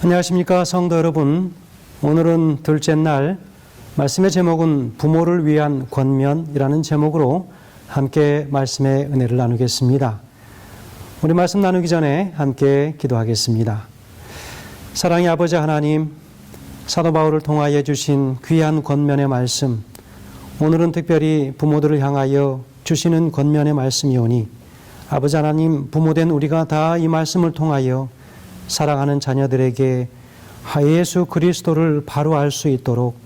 안녕하십니까 성도 여러분. 오늘은 둘째 날, 말씀의 제목은 부모를 위한 권면이라는 제목으로 함께 말씀의 은혜를 나누겠습니다. 우리 말씀 나누기 전에 함께 기도하겠습니다. 사랑의 아버지 하나님, 사도 바울을 통하여 주신 귀한 권면의 말씀, 오늘은 특별히 부모들을 향하여 주시는 권면의 말씀이오니 아버지 하나님, 부모된 우리가 다 이 말씀을 통하여 사랑하는 자녀들에게 예수 그리스도를 바로 알 수 있도록,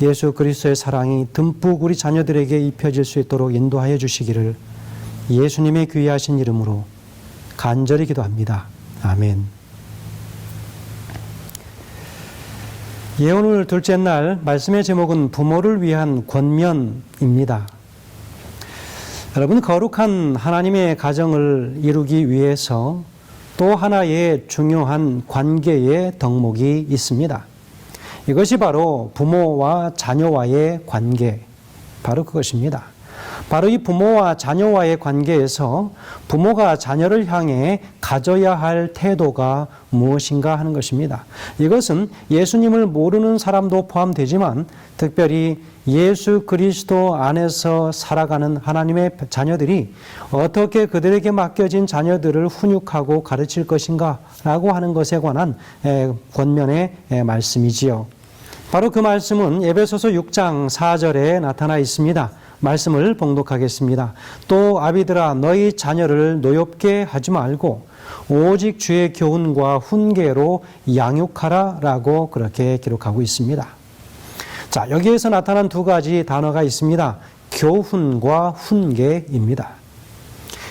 예수 그리스도의 사랑이 듬뿍 우리 자녀들에게 입혀질 수 있도록 인도하여 주시기를 예수님의 귀하신 이름으로 간절히 기도합니다. 아멘. 오늘 둘째 날 말씀의 제목은 부모를 위한 권면입니다. 여러분, 거룩한 하나님의 가정을 이루기 위해서 또 하나의 중요한 관계의 덕목이 있습니다. 이것이 바로 부모와 자녀와의 관계, 바로 그것입니다. 바로 이 부모와 자녀와의 관계에서 부모가 자녀를 향해 가져야 할 태도가 무엇인가 하는 것입니다. 이것은 예수님을 모르는 사람도 포함되지만 특별히 예수 그리스도 안에서 살아가는 하나님의 자녀들이 어떻게 그들에게 맡겨진 자녀들을 훈육하고 가르칠 것인가 라고 하는 것에 관한 권면의 말씀이지요. 바로 그 말씀은 에베소서 6장 4절에 나타나 있습니다. 말씀을 봉독하겠습니다. 또 아비들아, 너희 자녀를 노엽게 하지 말고 오직 주의 교훈과 훈계로 양육하라 라고 그렇게 기록하고 있습니다. 자, 여기에서 나타난 두 가지 단어가 있습니다. 교훈과 훈계입니다.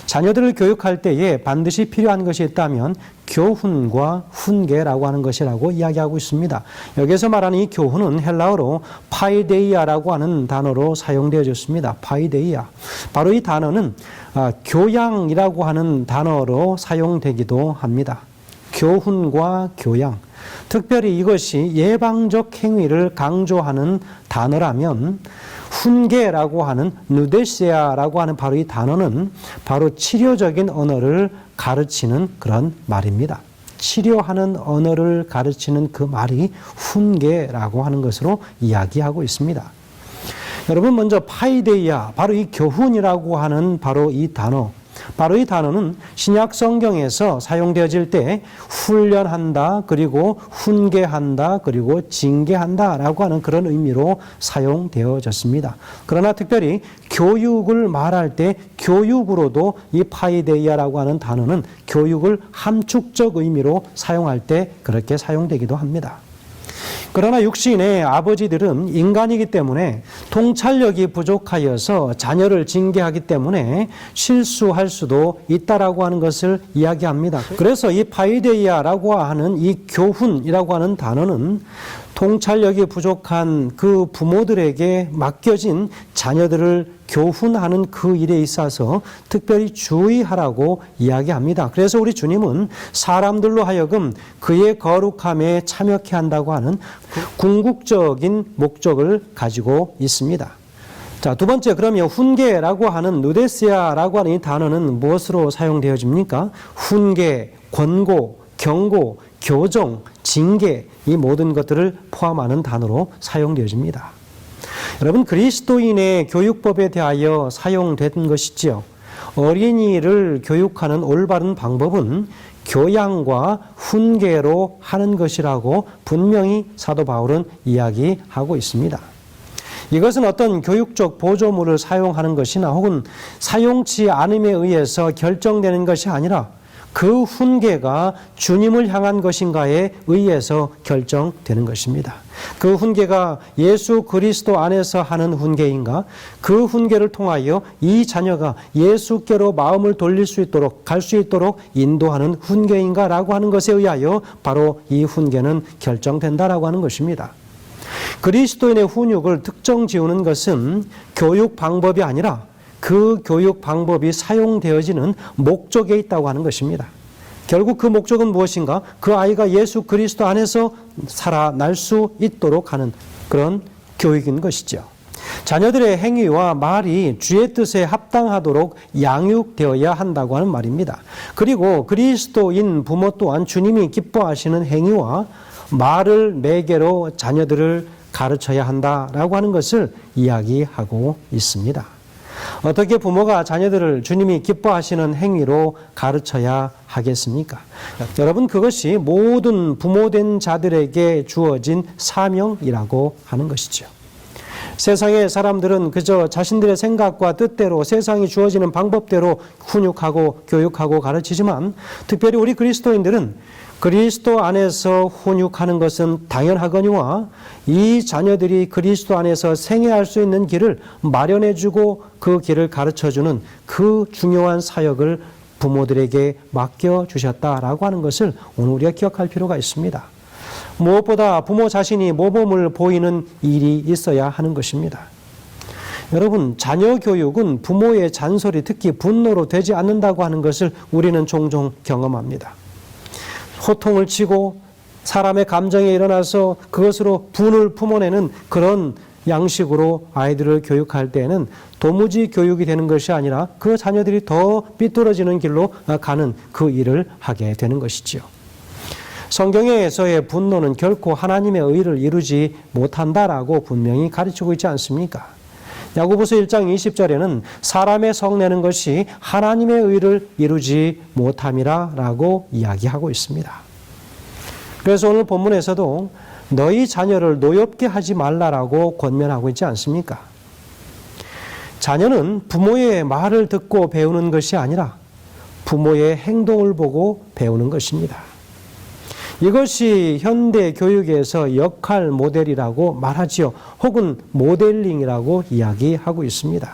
자녀들을 교육할 때에 반드시 필요한 것이 있다면 교훈과 훈계라고 하는 것이라고 이야기하고 있습니다. 여기서 말하는 이 교훈은 헬라어로 파이데이아라고 하는 단어로 사용되어졌습니다. 파이데이아. 바로 이 단어는 교양이라고 하는 단어로 사용되기도 합니다. 교훈과 교양. 특별히 이것이 예방적 행위를 강조하는 단어라면 훈계라고 하는 누데시아라고 하는 바로 이 단어는 바로 치료적인 언어를 가르치는 그런 말입니다. 치료하는 언어를 가르치는 그 말이 훈계라고 하는 것으로 이야기하고 있습니다. 여러분, 먼저 파이데이아, 바로 이 교훈이라고 하는 바로 이 단어, 바로 이 단어는 신약 성경에서 사용되어질 때 훈련한다, 그리고 훈계한다, 그리고 징계한다 라고 하는 그런 의미로 사용되어졌습니다. 그러나 특별히 교육을 말할 때 교육으로도 이 파이데이아라고 하는 단어는 교육을 함축적 의미로 사용할 때 그렇게 사용되기도 합니다. 그러나 육신의 아버지들은 인간이기 때문에 통찰력이 부족하여서 자녀를 징계하기 때문에 실수할 수도 있다라고 하는 것을 이야기합니다. 그래서 이 파이데이아라고 하는 이 교훈이라고 하는 단어는 통찰력이 부족한 그 부모들에게 맡겨진 자녀들을 교훈하는 그 일에 있어서 특별히 주의하라고 이야기합니다. 그래서 우리 주님은 사람들로 하여금 그의 거룩함에 참여케 한다고 하는 궁극적인 목적을 가지고 있습니다. 자, 두 번째, 그러면 훈계라고 하는 누데시아라고 하는 이 단어는 무엇으로 사용되어집니까? 훈계, 권고, 경고, 교정, 징계, 이 모든 것들을 포함하는 단어로 사용되어집니다. 여러분, 그리스도인의 교육법에 대하여 사용된 것이지요. 어린이를 교육하는 올바른 방법은 교양과 훈계로 하는 것이라고 분명히 사도 바울은 이야기하고 있습니다. 이것은 어떤 교육적 보조물을 사용하는 것이나 혹은 사용치 않음에 의해서 결정되는 것이 아니라 그 훈계가 주님을 향한 것인가에 의해서 결정되는 것입니다. 그 훈계가 예수 그리스도 안에서 하는 훈계인가? 그 훈계를 통하여 이 자녀가 예수께로 마음을 돌릴 수 있도록, 갈 수 있도록 인도하는 훈계인가? 라고 하는 것에 의하여 바로 이 훈계는 결정된다라고 하는 것입니다. 그리스도인의 훈육을 특정 지우는 것은 교육 방법이 아니라 그 교육 방법이 사용되어지는 목적에 있다고 하는 것입니다. 결국 그 목적은 무엇인가? 그 아이가 예수 그리스도 안에서 살아날 수 있도록 하는 그런 교육인 것이죠. 자녀들의 행위와 말이 주의 뜻에 합당하도록 양육되어야 한다고 하는 말입니다. 그리고 그리스도인 부모 또한 주님이 기뻐하시는 행위와 말을 매개로 자녀들을 가르쳐야 한다라고 하는 것을 이야기하고 있습니다. 어떻게 부모가 자녀들을 주님이 기뻐하시는 행위로 가르쳐야 하겠습니까? 여러분, 그것이 모든 부모된 자들에게 주어진 사명이라고 하는 것이죠. 세상의 사람들은 그저 자신들의 생각과 뜻대로 세상이 주어지는 방법대로 훈육하고 교육하고 가르치지만, 특별히 우리 그리스도인들은 그리스도 안에서 훈육하는 것은 당연하거니와 이 자녀들이 그리스도 안에서 생애할 수 있는 길을 마련해주고 그 길을 가르쳐주는 그 중요한 사역을 부모들에게 맡겨주셨다라고 하는 것을 오늘 우리가 기억할 필요가 있습니다. 무엇보다 부모 자신이 모범을 보이는 일이 있어야 하는 것입니다. 여러분, 자녀 교육은 부모의 잔소리, 특히 분노로 되지 않는다고 하는 것을 우리는 종종 경험합니다. 호통을 치고 사람의 감정에 일어나서 그것으로 분을 품어내는 그런 양식으로 아이들을 교육할 때에는 도무지 교육이 되는 것이 아니라 그 자녀들이 더 삐뚤어지는 길로 가는 그 일을 하게 되는 것이지요. 성경에서의 분노는 결코 하나님의 의를 이루지 못한다라고 분명히 가르치고 있지 않습니까? 야고보서 1장 20절에는 사람의 성내는 것이 하나님의 의를 이루지 못함이라라고 이야기하고 있습니다. 그래서 오늘 본문에서도 너희 자녀를 노엽게 하지 말라라고 권면하고 있지 않습니까? 자녀는 부모의 말을 듣고 배우는 것이 아니라 부모의 행동을 보고 배우는 것입니다. 이것이 현대 교육에서 역할 모델이라고 말하지요. 혹은 모델링이라고 이야기하고 있습니다.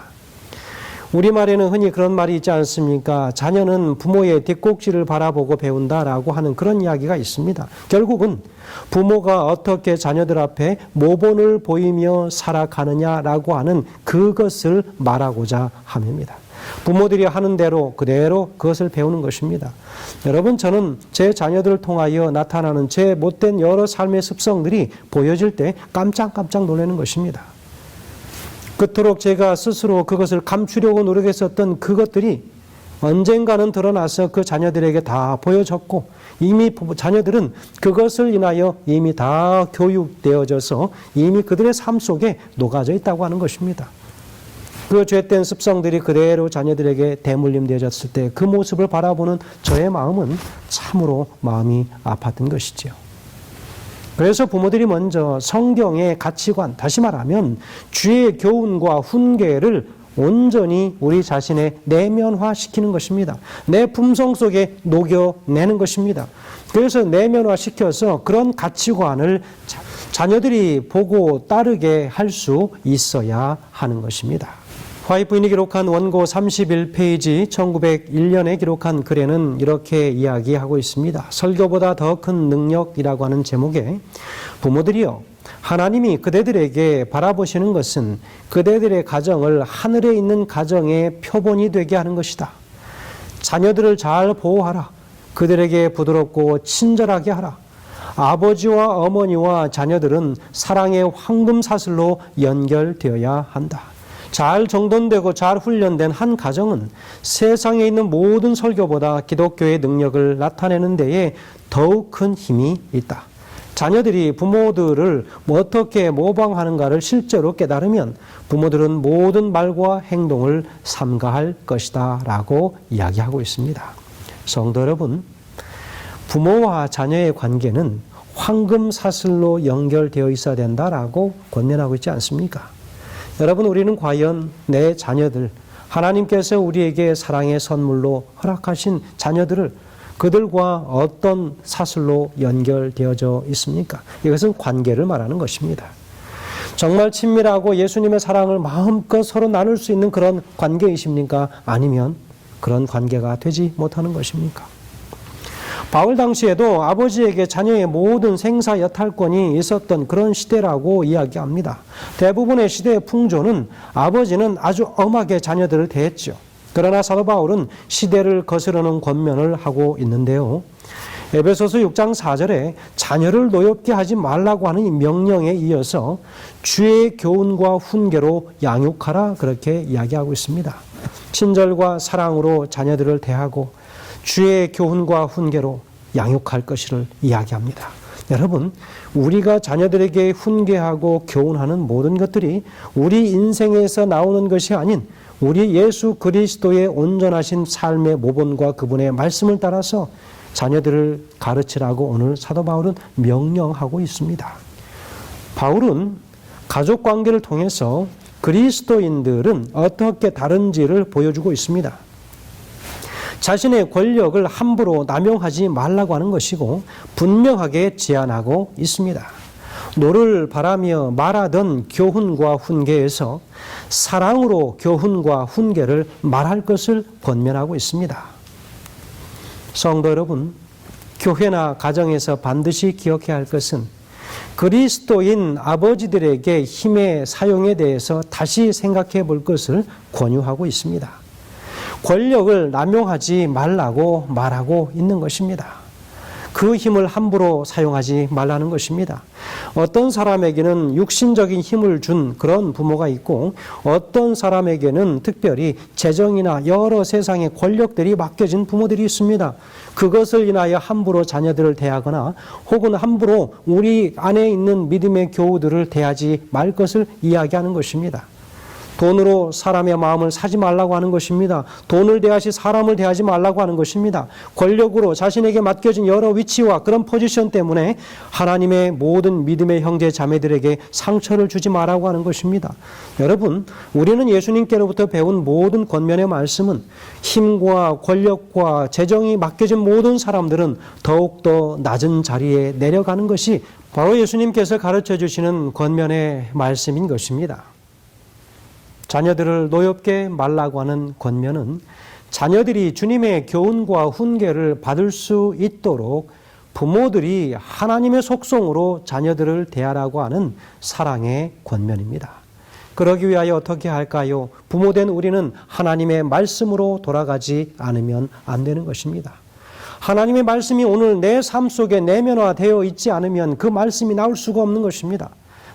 우리말에는 흔히 그런 말이 있지 않습니까? 자녀는 부모의 뒷꼭지를 바라보고 배운다라고 하는 그런 이야기가 있습니다. 결국은 부모가 어떻게 자녀들 앞에 모본을 보이며 살아가느냐라고 하는 그것을 말하고자 함입니다. 부모들이 하는 대로 그대로 그것을 배우는 것입니다. 여러분, 저는 제 자녀들을 통하여 나타나는 제 못된 여러 삶의 습성들이 보여질 때 깜짝깜짝 놀라는 것입니다. 그토록 제가 스스로 그것을 감추려고 노력했었던 그것들이 언젠가는 드러나서 그 자녀들에게 다 보여졌고, 이미 자녀들은 그것을 인하여 이미 다 교육되어져서 이미 그들의 삶 속에 녹아져 있다고 하는 것입니다. 그 죄된 습성들이 그대로 자녀들에게 대물림되어졌을 때 그 모습을 바라보는 저의 마음은 참으로 마음이 아팠던 것이지요. 그래서 부모들이 먼저 성경의 가치관, 다시 말하면 주의 교훈과 훈계를 온전히 우리 자신의 내면화시키는 것입니다. 내 품성 속에 녹여내는 것입니다. 그래서 내면화시켜서 그런 가치관을 자녀들이 보고 따르게 할 수 있어야 하는 것입니다. 화이트 부인이 기록한 원고 31페이지 1901년에 기록한 글에는 이렇게 이야기하고 있습니다. 설교보다 더 큰 능력이라고 하는 제목에 부모들이요, 하나님이 그대들에게 바라보시는 것은 그대들의 가정을 하늘에 있는 가정의 표본이 되게 하는 것이다. 자녀들을 잘 보호하라. 그들에게 부드럽고 친절하게 하라. 아버지와 어머니와 자녀들은 사랑의 황금사슬로 연결되어야 한다. 잘 정돈되고 잘 훈련된 한 가정은 세상에 있는 모든 설교보다 기독교의 능력을 나타내는 데에 더욱 큰 힘이 있다. 자녀들이 부모들을 어떻게 모방하는가를 실제로 깨달으면 부모들은 모든 말과 행동을 삼가할 것이다 라고 이야기하고 있습니다. 성도 여러분, 부모와 자녀의 관계는 황금사슬로 연결되어 있어야 된다라고 권면하고 있지 않습니까? 여러분, 우리는 과연 내 자녀들, 하나님께서 우리에게 사랑의 선물로 허락하신 자녀들을 그들과 어떤 사슬로 연결되어져 있습니까? 이것은 관계를 말하는 것입니다. 정말 친밀하고 예수님의 사랑을 마음껏 서로 나눌 수 있는 그런 관계이십니까? 아니면 그런 관계가 되지 못하는 것입니까? 바울 당시에도 아버지에게 자녀의 모든 생사 여탈권이 있었던 그런 시대라고 이야기합니다. 대부분의 시대의 풍조는 아버지는 아주 엄하게 자녀들을 대했죠. 그러나 사도 바울은 시대를 거스르는 권면을 하고 있는데요. 에베소서 6장 4절에 자녀를 노엽게 하지 말라고 하는 이 명령에 이어서 주의 교훈과 훈계로 양육하라 그렇게 이야기하고 있습니다. 친절과 사랑으로 자녀들을 대하고 주의 교훈과 훈계로 양육할 것을 이야기합니다. 여러분, 우리가 자녀들에게 훈계하고 교훈하는 모든 것들이 우리 인생에서 나오는 것이 아닌 우리 예수 그리스도의 온전하신 삶의 모본과 그분의 말씀을 따라서 자녀들을 가르치라고 오늘 사도 바울은 명령하고 있습니다. 바울은 가족 관계를 통해서 그리스도인들은 어떻게 다른지를 보여주고 있습니다. 자신의 권력을 함부로 남용하지 말라고 하는 것이고 분명하게 제안하고 있습니다. 노를 바라며 말하던 교훈과 훈계에서 사랑으로 교훈과 훈계를 말할 것을 권면하고 있습니다. 성도 여러분, 교회나 가정에서 반드시 기억해야 할 것은 그리스도인 아버지들에게 힘의 사용에 대해서 다시 생각해 볼 것을 권유하고 있습니다. 권력을 남용하지 말라고 말하고 있는 것입니다. 그 힘을 함부로 사용하지 말라는 것입니다. 어떤 사람에게는 육신적인 힘을 준 그런 부모가 있고 어떤 사람에게는 특별히 재정이나 여러 세상의 권력들이 맡겨진 부모들이 있습니다. 그것을 인하여 함부로 자녀들을 대하거나 혹은 함부로 우리 안에 있는 믿음의 교우들을 대하지 말 것을 이야기하는 것입니다. 돈으로 사람의 마음을 사지 말라고 하는 것입니다. 돈을 대하시 사람을 대하지 말라고 하는 것입니다. 권력으로 자신에게 맡겨진 여러 위치와 그런 포지션 때문에 하나님의 모든 믿음의 형제 자매들에게 상처를 주지 말라고 하는 것입니다. 여러분, 우리는 예수님께로부터 배운 모든 권면의 말씀은 힘과 권력과 재정이 맡겨진 모든 사람들은 더욱더 낮은 자리에 내려가는 것이 바로 예수님께서 가르쳐 주시는 권면의 말씀인 것입니다. 자녀들을 노엽게 말라고 하는 권면은 자녀들이 주님의 교훈과 훈계를 받을 수 있도록 부모들이 하나님의 속성으로 자녀들을 대하라고 하는 사랑의 권면입니다. 그러기 위하여 어떻게 할까요? 부모된 우리는 하나님의 말씀으로 돌아가지 않으면 안 되는 것입니다. 하나님의 말씀이 오늘 내 삶 속에 내면화되어 있지 않으면 그 말씀이 나올 수가 없는 것입니다.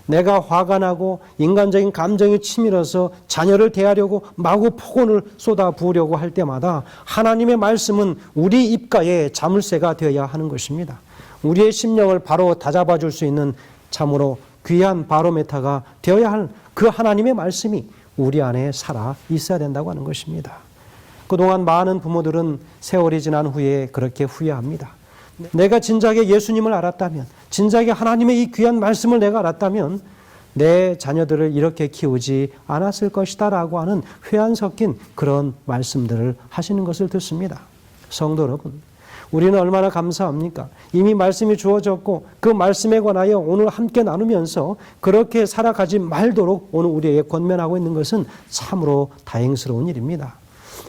내가 화가 나고 인간적인 감정이 치밀어서 자녀를 대하려고 마구 폭언을 쏟아 부으려고 할 때마다 하나님의 말씀은 우리 입가에 자물쇠가 되어야 하는 것입니다. 우리의 심령을 바로 다잡아 줄 수 있는 참으로 귀한 바로메타가 되어야 할 그 하나님의 말씀이 우리 안에 살아 있어야 된다고 하는 것입니다. 그동안 많은 부모들은 세월이 지난 후에 그렇게 후회합니다. 내가 진작에 예수님을 알았다면, 진작에 하나님의 이 귀한 말씀을 내가 알았다면 내 자녀들을 이렇게 키우지 않았을 것이다 라고 하는 회한 섞인 그런 말씀들을 하시는 것을 듣습니다. 성도 여러분, 우리는 얼마나 감사합니까? 이미 말씀이 주어졌고 그 말씀에 관하여 오늘 함께 나누면서 그렇게 살아가지 말도록 오늘 우리에게 권면하고 있는 것은 참으로 다행스러운 일입니다.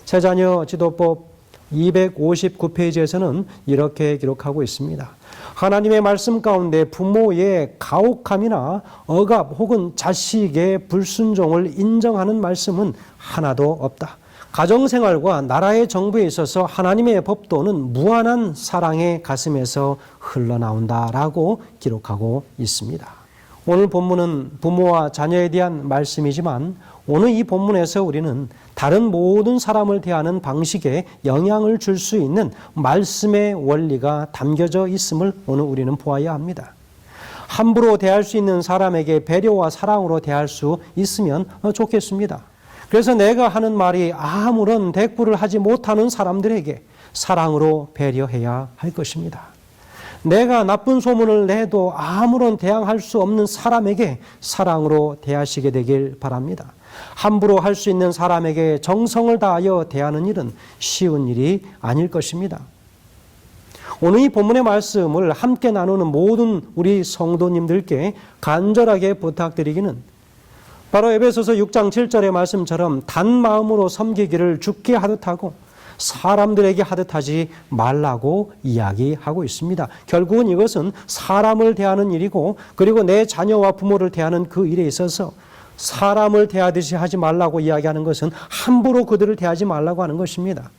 새자녀 지도법 259페이지에서는 이렇게 기록하고 있습니다. 하나님의 말씀 가운데 부모의 가혹함이나 억압 혹은 자식의 불순종을 인정하는 말씀은 하나도 없다. 가정생활과 나라의 정부에 있어서 하나님의 법도는 무한한 사랑의 가슴에서 흘러나온다라고 기록하고 있습니다. 오늘 본문은 부모와 자녀에 대한 말씀이지만 오늘 이 본문에서 우리는 다른 모든 사람을 대하는 방식에 영향을 줄 수 있는 말씀의 원리가 담겨져 있음을 오늘 우리는 보아야 합니다. 함부로 대할 수 있는 사람에게 배려와 사랑으로 대할 수 있으면 좋겠습니다. 그래서 내가 하는 말이 아무런 대꾸를 하지 못하는 사람들에게 사랑으로 배려해야 할 것입니다. 내가 나쁜 소문을 내도 아무런 대항할 수 없는 사람에게 사랑으로 대하시게 되길 바랍니다. 함부로 할 수 있는 사람에게 정성을 다하여 대하는 일은 쉬운 일이 아닐 것입니다. 오늘 이 본문의 말씀을 함께 나누는 모든 우리 성도님들께 간절하게 부탁드리기는 바로 에베소서 6장 7절의 말씀처럼 단 마음으로 섬기기를 주께 하듯 하고 사람들에게 하듯 하지 말라고 이야기하고 있습니다. 결국은 이것은 사람을 대하는 일이고 그리고 내 자녀와 부모를 대하는 그 일에 있어서 사람을 대하듯이 하지 말라고 이야기하는 것은 함부로 그들을 대하지 말라고 하는 것입니다.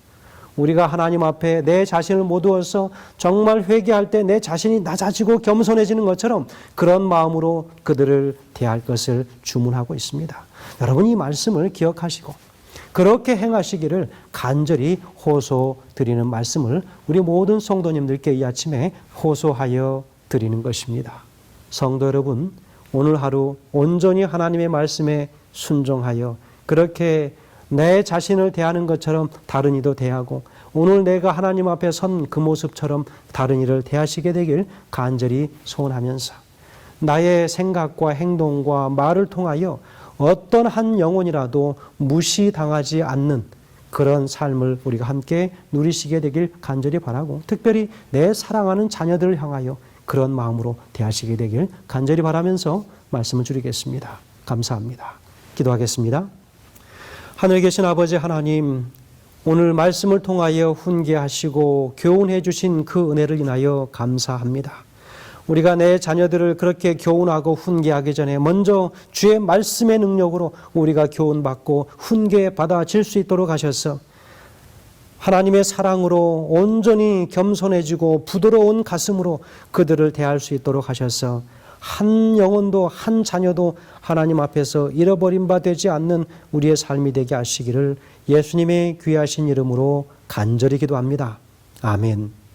우리가 하나님 앞에 내 자신을 모두어서 정말 회개할 때 내 자신이 낮아지고 겸손해지는 것처럼 그런 마음으로 그들을 대할 것을 주문하고 있습니다. 여러분 이 말씀을 기억하시고 그렇게 행하시기를 간절히 호소드리는 말씀을 우리 모든 성도님들께 이 아침에 호소하여 드리는 것입니다. 성도 여러분, 오늘 하루 온전히 하나님의 말씀에 순종하여 그렇게 내 자신을 대하는 것처럼 다른 이도 대하고 오늘 내가 하나님 앞에 선 그 모습처럼 다른 이를 대하시게 되길 간절히 소원하면서 나의 생각과 행동과 말을 통하여 어떤 한 영혼이라도 무시당하지 않는 그런 삶을 우리가 함께 누리시게 되길 간절히 바라고 특별히 내 사랑하는 자녀들을 향하여 그런 마음으로 대하시게 되길 간절히 바라면서 말씀을 드리겠습니다. 감사합니다. 기도하겠습니다. 하늘에 계신 아버지 하나님, 오늘 말씀을 통하여 훈계하시고 교훈해 주신 그 은혜를 인하여 감사합니다. 우리가 내 자녀들을 그렇게 교훈하고 훈계하기 전에 먼저 주의 말씀의 능력으로 우리가 교훈받고 훈계받아질 수 있도록 하셔서 하나님의 사랑으로 온전히 겸손해지고 부드러운 가슴으로 그들을 대할 수 있도록 하셔서 한 영혼도 한 자녀도 하나님 앞에서 잃어버린 바 되지 않는 우리의 삶이 되게 하시기를 예수님의 귀하신 이름으로 간절히 기도합니다. 아멘.